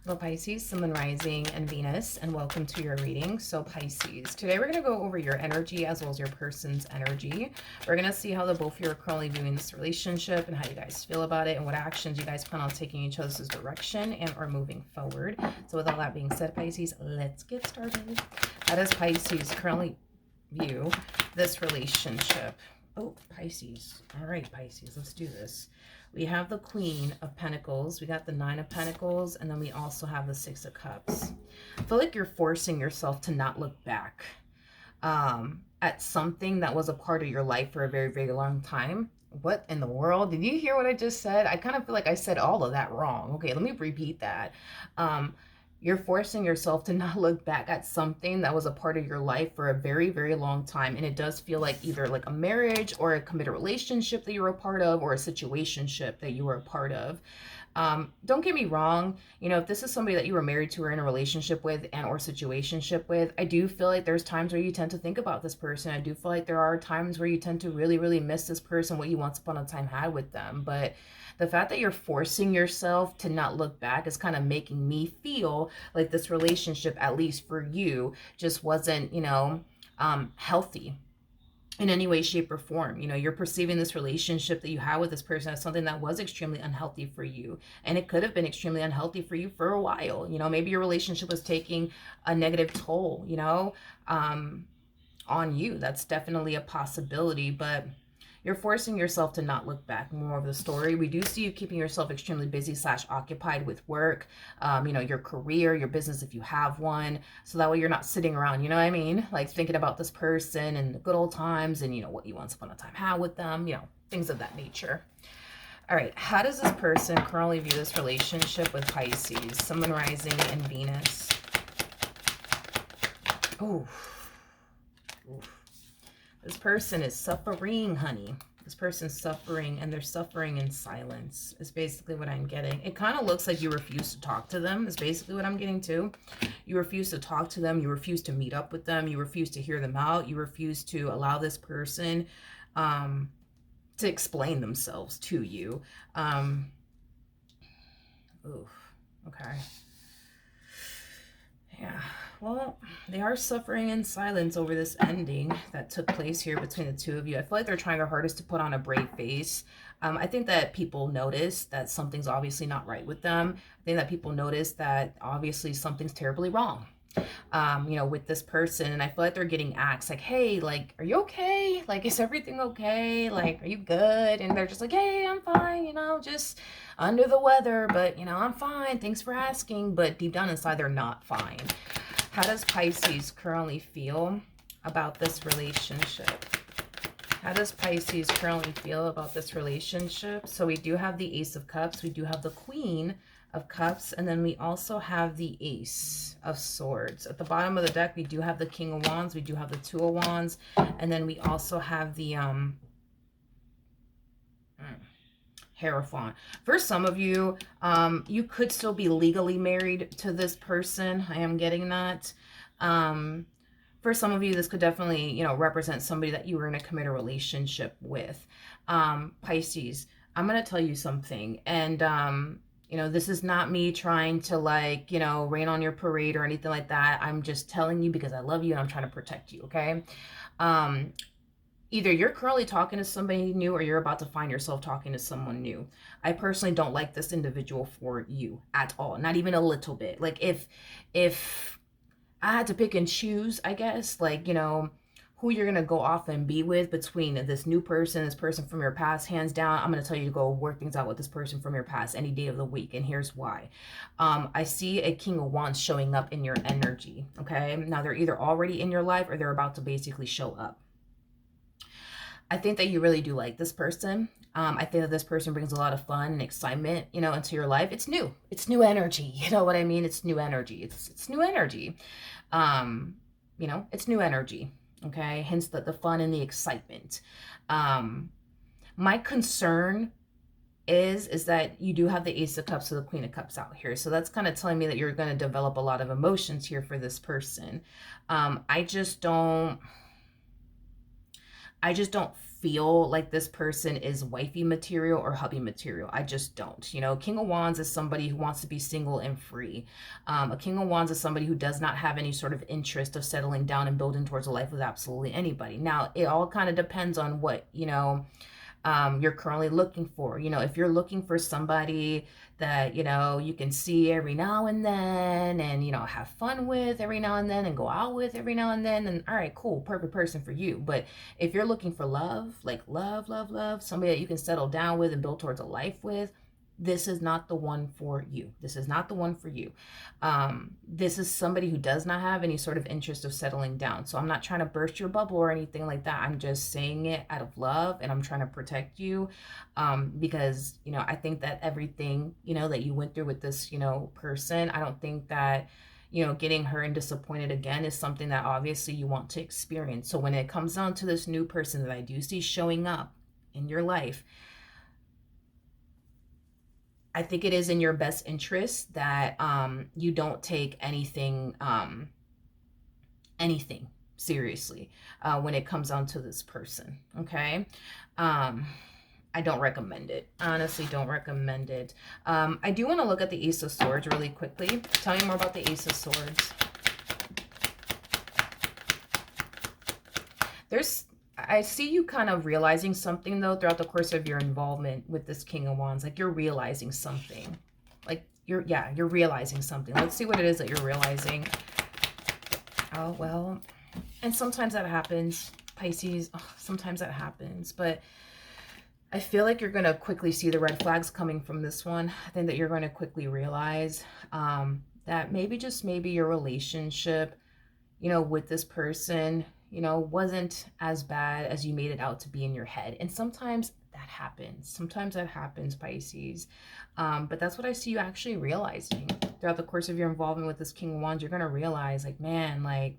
Well, Pisces, Sun, Moon, Rising, and Venus, and welcome to your reading. So Pisces, today we're going to go over your energy as well as your person's energy. We're going to see how the both of you are currently viewing this relationship and how you guys feel about it and what actions you guys plan on taking each other's direction and or moving forward. So with all that being said, Pisces, let's get started. How does Pisces currently view this relationship? Oh, Pisces. All right, Pisces, let's do this. We have the Queen of Pentacles, we got the Nine of Pentacles, and then we also have the Six of Cups. I feel like you're forcing yourself to not look back at something that was a part of your life for a very, very long time. What in the world? Did you hear what I just said? I kind of feel like I said all of that wrong. Okay, let me repeat that. You're forcing yourself to not look back at something that was a part of your life for a very, very long time. And it does feel like either like a marriage or a committed relationship that you were a part of, or a situationship that you were a part of. Don't get me wrong. You know, if this is somebody that you were married to or in a relationship with and or situationship with, I do feel like there's times where you tend to think about this person. I do feel like there are times where you tend to really, really miss this person, what you once upon a time had with them. But the fact that you're forcing yourself to not look back is kind of making me feel like this relationship, at least for you, just wasn't, you know, healthy in any way, shape, or form. You know, you're perceiving this relationship that you have with this person as something that was extremely unhealthy for you. And it could have been extremely unhealthy for you for a while. You know, maybe your relationship was taking a negative toll, you know, on you. That's definitely a possibility, but you're forcing yourself to not look back. More of the story. We do see you keeping yourself extremely busy / occupied with work, you know, your career, your business if you have one. So that way you're not sitting around, you know what I mean? Like thinking about this person and the good old times and, you know, what you once upon a time had with them, you know, things of that nature. All right, how does this person currently view this relationship with Pisces, Sun, Moon, Rising, and Venus? Oh. Oof. This person is suffering, honey. This person's suffering, and they're suffering in silence, is basically what I'm getting. It kind of looks like you refuse to talk to them, is basically what I'm getting too. You refuse to talk to them. You refuse to meet up with them. You refuse to hear them out. You refuse to allow this person to explain themselves to you. Oof, okay. Yeah, well, they are suffering in silence over this ending that took place here between the two of you. I feel like they're trying their hardest to put on a brave face. I think that people notice that something's obviously not right with them. I think that people notice that obviously something's terribly wrong, you know, with this person. And I feel like they're getting asked like, hey, like, are you okay? Like, is everything okay? Like, are you good? And they're just like, hey, I'm fine, you know, just under the weather, but you know, I'm fine. Thanks for asking. But deep down inside, they're not fine. How does Pisces currently feel about this relationship? How does Pisces currently feel about this relationship? So we do have the Ace of Cups. We do have the Queen of Cups. And then we also have the Ace of Swords. At the bottom of the deck, we do have the King of Wands. We do have the Two of Wands. And then we also have the Hierophant. For some of you, you could still be legally married to this person. I am getting that. For some of you, this could definitely, you know, represent somebody that you were in a committed relationship with. Pisces, I'm going to tell you something. And, you know, this is not me trying to, like, you know, rain on your parade or anything like that. I'm just telling you because I love you and I'm trying to protect you, okay? Either you're currently talking to somebody new or you're about to find yourself talking to someone new. I personally don't like this individual for you at all. Not even a little bit. Like if I had to pick and choose, I guess, like, you know, who you're going to go off and be with between this new person, this person from your past, hands down, I'm going to tell you to go work things out with this person from your past any day of the week. And here's why. I see a King of Wands showing up in your energy. Okay. Now they're either already in your life or they're about to basically show up. I think that you really do like this person. I think that this person brings a lot of fun and excitement, you know, into your life. It's new. It's new energy. You know what I mean? It's new energy. It's new energy. You know, it's new energy. Okay. Hence the fun and the excitement. My concern is that you do have the Ace of Cups or the Queen of Cups out here. So that's kind of telling me that you're going to develop a lot of emotions here for this person. I just don't feel like this person is wifey material or hubby material. I just don't. You know, King of Wands is somebody who wants to be single and free. A King of Wands is somebody who does not have any sort of interest of settling down and building towards a life with absolutely anybody. Now, it all kind of depends on what, you know, you're currently looking for. You know, if you're looking for somebody that, you know, you can see every now and then and, you know, have fun with every now and then and go out with every now and then all right, cool, perfect person for you. But if you're looking for love, like love, somebody that you can settle down with and build towards a life with, this is not the one for you. This is not the one for you. This is somebody who does not have any sort of interest of settling down. So I'm not trying to burst your bubble or anything like that. I'm just saying it out of love, and I'm trying to protect you, because, you know, I think that everything, you know, that you went through with this, you know, person, I don't think that, you know, getting hurt and disappointed again is something that obviously you want to experience. So when it comes down to this new person that I do see showing up in your life, I think it is in your best interest that you don't take anything seriously when it comes down to this person. Okay. I don't recommend it. Honestly, don't recommend it. I do want to look at the Ace of Swords really quickly. Tell me more about the Ace of Swords. I see you kind of realizing something, though, throughout the course of your involvement with this King of Wands. Like, you're realizing something. Like, you're realizing something. Let's see what it is that you're realizing. Oh, well, and sometimes that happens, Pisces. Oh, sometimes that happens, but I feel like you're going to quickly see the red flags coming from this one. I think that you're going to quickly realize that maybe, just maybe, your relationship, you know, with this person, you know, wasn't as bad as you made it out to be in your head. And sometimes that happens. Sometimes that happens, Pisces. But that's what I see you actually realizing throughout the course of your involvement with this King of Wands. You're going to realize, like, man, like,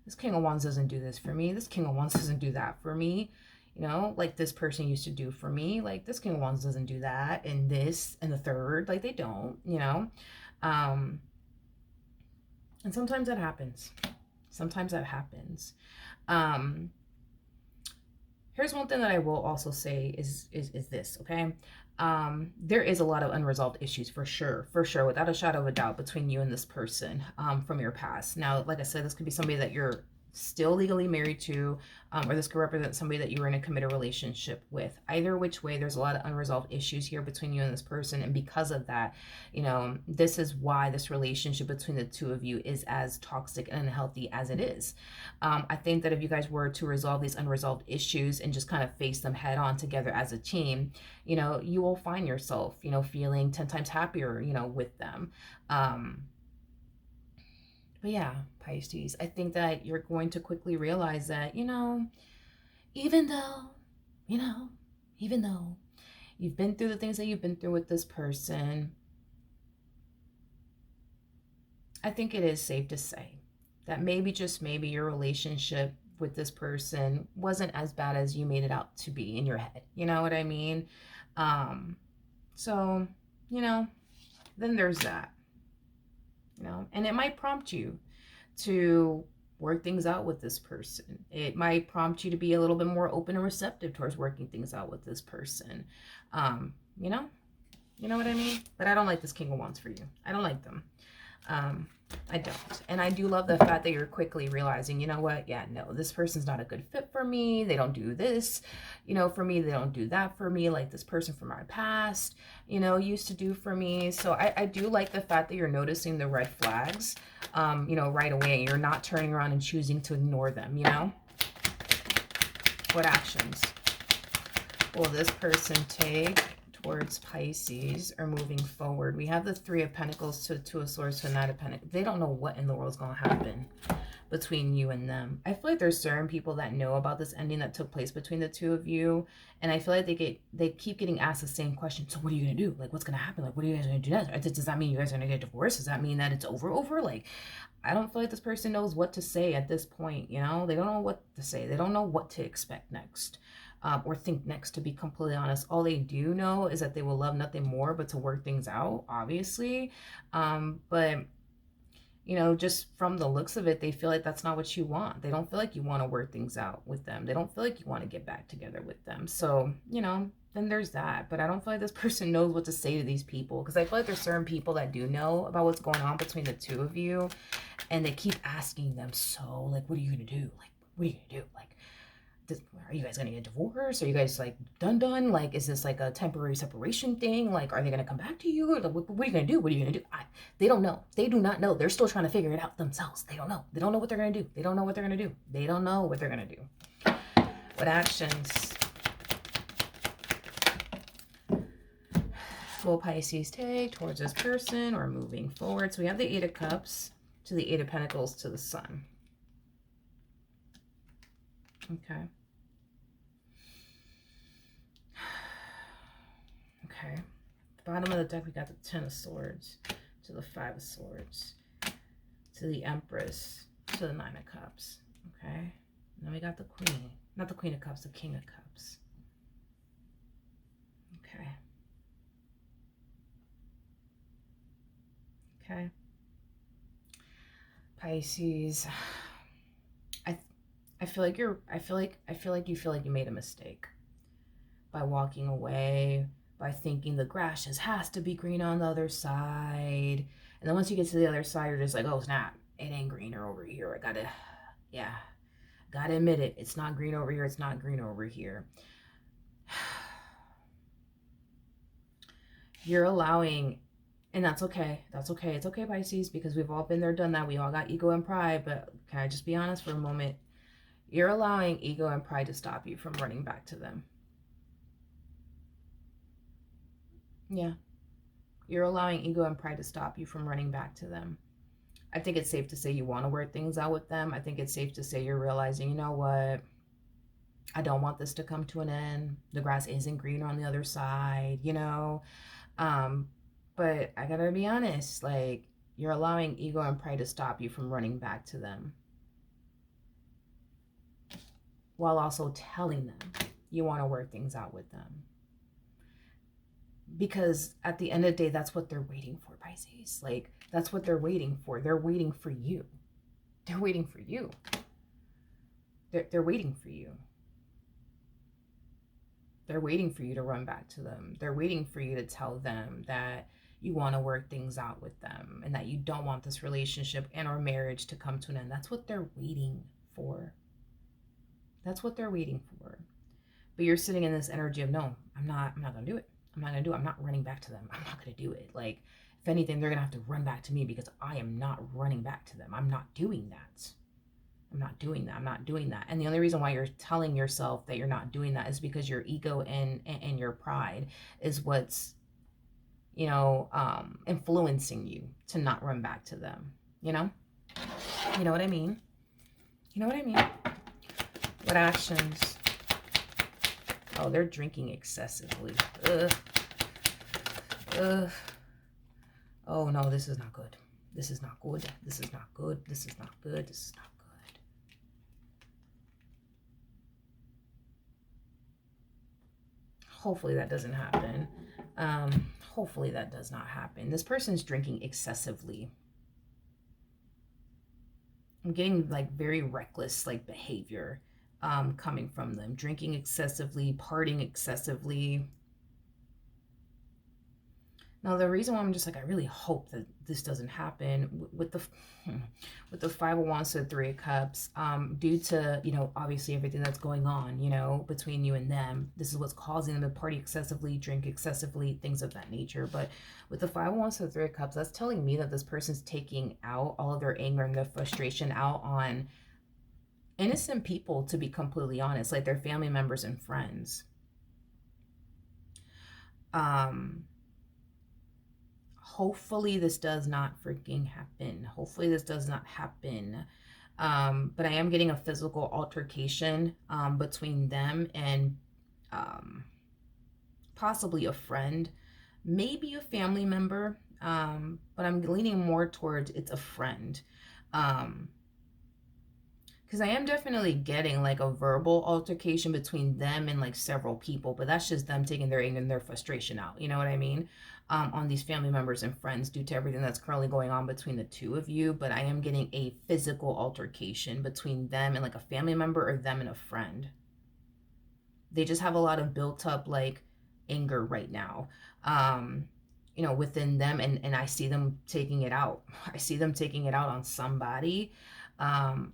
this King of Wands doesn't do this for me. This King of Wands doesn't do that for me. You know, like this person used to do for me. Like, this King of Wands doesn't do that and this and the third. Like, they don't, you know. And sometimes that happens. Sometimes that happens. Here's one thing that I will also say is this, okay? There is a lot of unresolved issues for sure, without a shadow of a doubt, between you and this person from your past. Now, like I said, this could be somebody that you're still legally married to, or this could represent somebody that you were in a committed relationship with. Either which way, there's a lot of unresolved issues here between you and this person, and because of that, you know, this is why this relationship between the two of you is as toxic and unhealthy as it is. I think that if you guys were to resolve these unresolved issues and just kind of face them head on together as a team, you know, you will find yourself, you know, feeling 10 times happier, you know, with them. But yeah, Pisces, I think that you're going to quickly realize that, you know, even though you've been through the things that you've been through with this person, I think it is safe to say that maybe, just maybe, your relationship with this person wasn't as bad as you made it out to be in your head. You know what I mean? So, you know, then there's that. You know, and it might prompt you to work things out with this person. It might prompt you to be a little bit more open and receptive towards working things out with this person. You know what I mean? But I don't like this King of Wands for you. I don't like them. I don't. And I do love the fact that you're quickly realizing, you know what? Yeah, no, this person's not a good fit for me. They don't do this, you know, for me. They don't do that for me, like this person from my past, you know, used to do for me. So I do like the fact that you're noticing the red flags, you know, right away. You're not turning around and choosing to ignore them, you know? What actions will this person take towards Pisces or moving forward? We have the Three of Pentacles to Two of Swords to Knight of Pentacles. They don't know what in the world is going to happen between you and them. I feel like there's certain people that know about this ending that took place between the two of you, and I feel like they keep getting asked the same question. So what are you gonna do? Like, what's gonna happen? Like, what are you guys gonna do next? Does that mean you guys are gonna get divorced? Does that mean that it's over? Like, I don't feel like this person knows what to say at this point. You know, they don't know what to say. They don't know what to expect next. Or think next, to be completely honest. All they do know is that they will love nothing more but to work things out, obviously. But you know, just from the looks of it, they feel like that's not what you want. They don't feel like you want to work things out with them. They don't feel like you want to get back together with them. So, you know, then there's that. But I don't feel like this person knows what to say to these people, because I feel like there's certain people that do know about what's going on between the two of you, and they keep asking them, so, like, what are you going to do? Like, what are you going to do? Like, are you guys gonna get divorced? Are you guys like done? Like, is this like a temporary separation thing? Like, are they gonna come back to you? Or, like, what are you gonna do? What are you gonna do? They don't know. They do not know. They're still trying to figure it out themselves. They don't know. They don't know what they're gonna do. They don't know what they're gonna do. They don't know what they're gonna do. What actions will Pisces take towards this person or moving forward? So we have the Eight of Cups to the Eight of Pentacles to the Sun. Okay. Okay. Bottom of the deck, we got the Ten of Swords to the Five of Swords to the Empress to the Nine of Cups. Okay. And then we got the Queen. Not the Queen of Cups, the King of Cups. Okay. Okay. Pisces. I feel like you feel like you made a mistake by walking away, by thinking the grass just has to be green on the other side. And then once you get to the other side, you're just like, oh snap, it ain't greener over here. I gotta admit it. It's not green over here. It's not green over here. You're allowing, and that's okay. That's okay. It's okay, Pisces, because we've all been there, done that. We all got ego and pride, but can I just be honest for a moment? You're allowing ego and pride to stop you from running back to them. Yeah. You're allowing ego and pride to stop you from running back to them. I think it's safe to say you want to work things out with them. I think it's safe to say you're realizing, you know what? I don't want this to come to an end. The grass isn't green on the other side, you know? But I gotta be honest, like, you're allowing ego and pride to stop you from running back to them, while also telling them you want to work things out with them. Because at the end of the day, that's what they're waiting for, Pisces. Like, that's what they're waiting for. They're waiting for you. They're waiting for you. They're waiting for you. They're waiting for you to run back to them. They're waiting for you to tell them that you want to work things out with them and that you don't want this relationship and or marriage to come to an end. That's what they're waiting for. That's what they're waiting for. But you're sitting in this energy of, no, I'm not going to do it. I'm not going to do it. I'm not running back to them. I'm not going to do it. Like, if anything, they're going to have to run back to me, because I am not running back to them. I'm not doing that. I'm not doing that. I'm not doing that. And the only reason why you're telling yourself that you're not doing that is because your ego and your pride is what's, you know, influencing you to not run back to them. You know? You know what I mean? You know what I mean? What actions? Oh, they're drinking excessively. Ugh. Ugh. Oh, no, this is not good. This is not good. This is not good. This is not good. This is not good. Hopefully that doesn't happen. Hopefully that does not happen. This person's drinking excessively. I'm getting like very reckless like behavior coming from them. Drinking excessively, partying excessively. Now, the reason why I'm just like, I really hope that this doesn't happen with the Five of Wands to the Three of Cups, due to, you know, obviously everything that's going on, you know, between you and them. This is what's causing them to party excessively, drink excessively, things of that nature. But with the Five of Wands to the Three of Cups, that's telling me that this person's taking out all of their anger and their frustration out on innocent people, to be completely honest, like their family members and friends. Hopefully this does not freaking happen. Hopefully this does not happen. But I am getting a physical altercation between them and possibly a friend, maybe a family member, but I'm leaning more towards it's a friend. Because I am definitely getting like a verbal altercation between them and like several people, but that's just them taking their anger and their frustration out. You know what I mean? On these family members and friends due to everything that's currently going on between the two of you. But I am getting a physical altercation between them and like a family member or them and a friend. They just have a lot of built up like anger right now. Within them, and I see them taking it out. I see them taking it out on somebody. Um,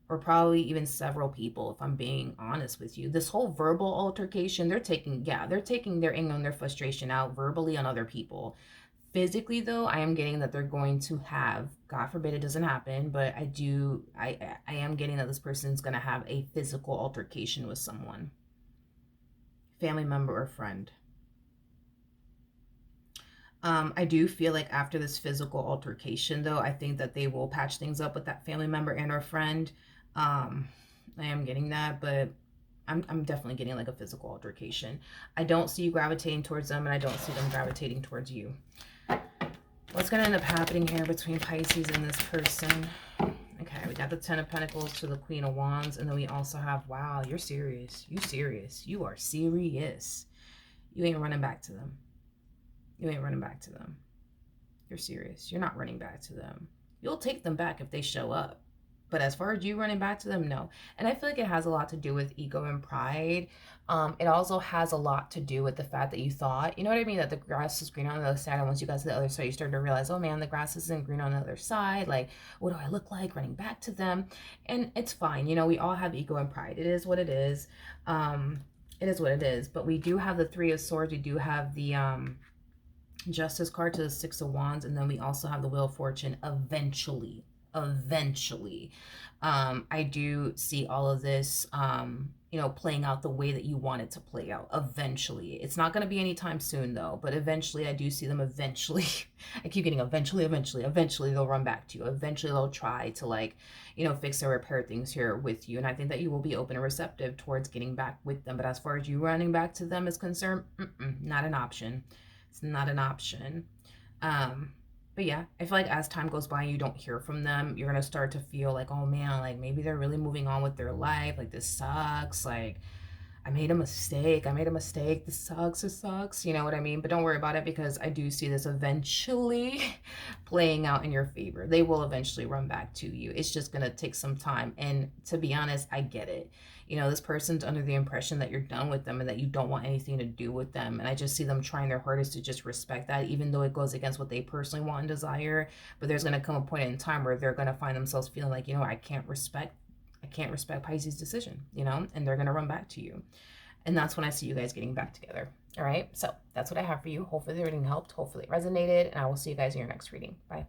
or probably even several people, if I'm being honest with you. This whole verbal altercation, they're taking their anger and their frustration out verbally on other people. Physically, though, I am getting that they're going to have, God forbid it doesn't happen, but I am getting that this person's going to have a physical altercation with someone, family member or friend. I do feel like after this physical altercation, though, I think that they will patch things up with that family member and or friend. I am getting that, but I'm definitely getting like a physical altercation. I don't see you gravitating towards them, and I don't see them gravitating towards you. What's going to end up happening here between Pisces and this person? Okay, we got the Ten of Pentacles to the Queen of Wands, and then we also have, wow, you're serious. You serious. You are serious. You ain't running back to them. You ain't running back to them. You're serious. You're not running back to them. You'll take them back if they show up. But as far as you running back to them, no. And I feel like it has a lot to do with ego and pride. It also has a lot to do with the fact that you thought, you know what I mean, that the grass is green on the other side. And once you got to the other side, you started to realize, oh man, the grass isn't green on the other side. Like, what do I look like running back to them? And it's fine. We all have ego and pride. It is what it is. It is what it is. But we do have the Three of Swords. We do have the Justice card to the Six of Wands, and then we also have the Wheel of Fortune. Eventually, I do see all of this playing out the way that you want it to play out. Eventually, it's not going to be anytime soon though, but eventually I do see them eventually. I keep getting eventually they'll run back to you. Eventually they'll try to fix or repair things here with you, and I think that you will be open and receptive towards getting back with them. But as far as you running back to them is concerned, not an option. It's not an option. But yeah, I feel like as time goes by and you don't hear from them, you're going to start to feel like, oh man, like maybe they're really moving on with their life. Like, this sucks. Like, I made a mistake. This sucks. It sucks. You know what I mean? But don't worry about it, because I do see this eventually playing out in your favor. They will eventually run back to you. It's just going to take some time. And to be honest, I get it. This person's under the impression that you're done with them and that you don't want anything to do with them. And I just see them trying their hardest to just respect that, even though it goes against what they personally want and desire. But there's going to come a point in time where they're going to find themselves feeling like, I can't respect Pisces' decision, and they're going to run back to you. And that's when I see you guys getting back together. All right. So that's what I have for you. Hopefully the reading helped. Hopefully it resonated. And I will see you guys in your next reading. Bye.